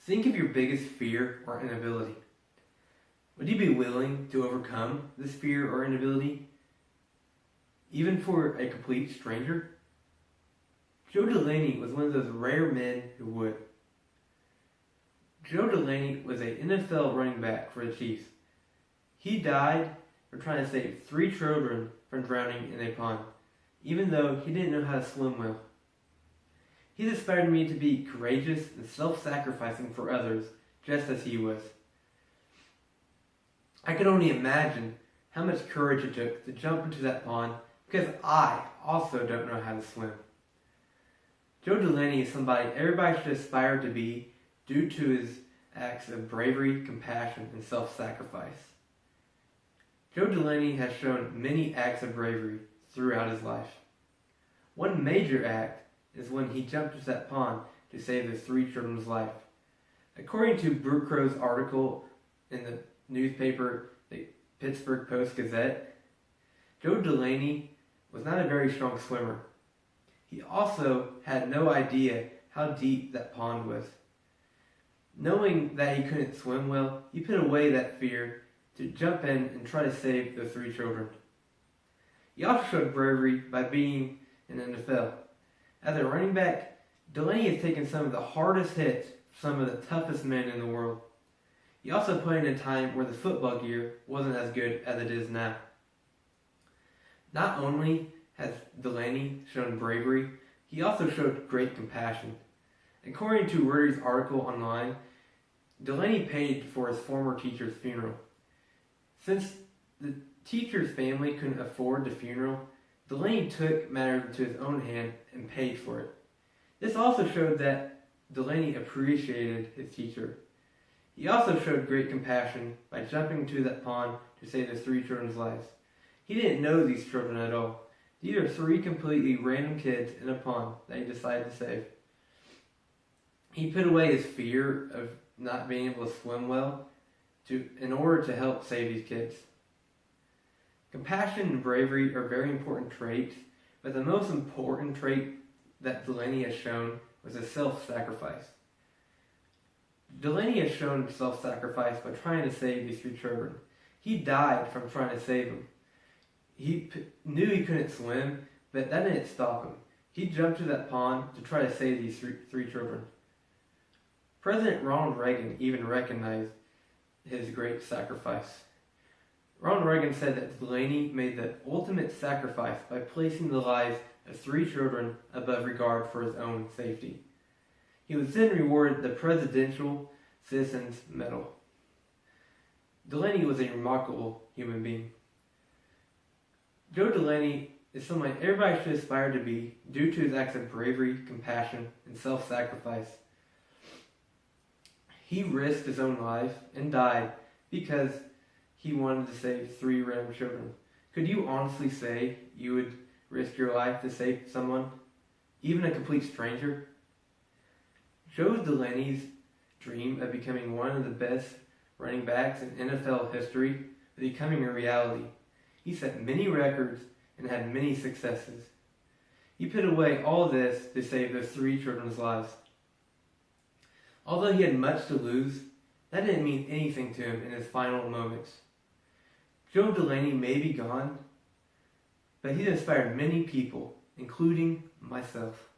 Think of your biggest fear or inability. Would you be willing to overcome this fear or inability, even for a complete stranger? Joe Delaney was one of those rare men who would. Joe Delaney was an NFL running back for the Chiefs. He died for trying to save 3 children from drowning in a pond, even though he didn't know how to swim well. He inspired me to be courageous and self-sacrificing for others, just as he was. I could only imagine how much courage it took to jump into that pond, because I also don't know how to swim. Joe Delaney is somebody everybody should aspire to be due to his acts of bravery, compassion, and self-sacrifice. Joe Delaney has shown many acts of bravery throughout his life. One major act is when he jumped into that pond to save his 3 children's life. According to Brooke Crow's article in the newspaper, the Pittsburgh Post-Gazette, Joe Delaney was not a very strong swimmer. He also had no idea how deep that pond was. Knowing that he couldn't swim well, he put away that fear to jump in and try to save the 3 children. He also showed bravery by being in the NFL. As a running back, Delaney has taken some of the hardest hits from some of the toughest men in the world. He also played in a time where the football gear wasn't as good as it is now. Not only has Delaney shown bravery, he also showed great compassion. According to Reuters' article online, Delaney paid for his former teacher's funeral. Since the teacher's family couldn't afford the funeral, Delaney took matters into his own hand and paid for it. This also showed that Delaney appreciated his teacher. He also showed great compassion by jumping into that pond to save his 3 children's lives. He didn't know these children at all. These are 3 completely random kids in a pond that he decided to save. He put away his fear of not being able to swim well in order to help save these kids. Compassion and bravery are very important traits, but the most important trait that Delaney has shown was his self-sacrifice. Delaney has shown self-sacrifice by trying to save these 3 children. He died from trying to save them. He knew he couldn't swim, but that didn't stop him. He jumped to that pond to try to save these 3 children. President Ronald Reagan even recognized his great sacrifice. Ronald Reagan said that Delaney made the ultimate sacrifice by placing the lives of 3 children above regard for his own safety. He was then rewarded the Presidential Citizens Medal. Delaney was a remarkable human being. Joe Delaney is someone everybody should aspire to be due to his acts of bravery, compassion, and self-sacrifice. He risked his own life and died because he wanted to save 3 random children. Could you honestly say you would risk your life to save someone, even a complete stranger? Joe Delaney's dream of becoming one of the best running backs in NFL history is becoming a reality. He set many records and had many successes. He put away all this to save those 3 children's lives. Although he had much to lose, that didn't mean anything to him in his final moments. Joe Delaney may be gone, but he inspired many people, including myself.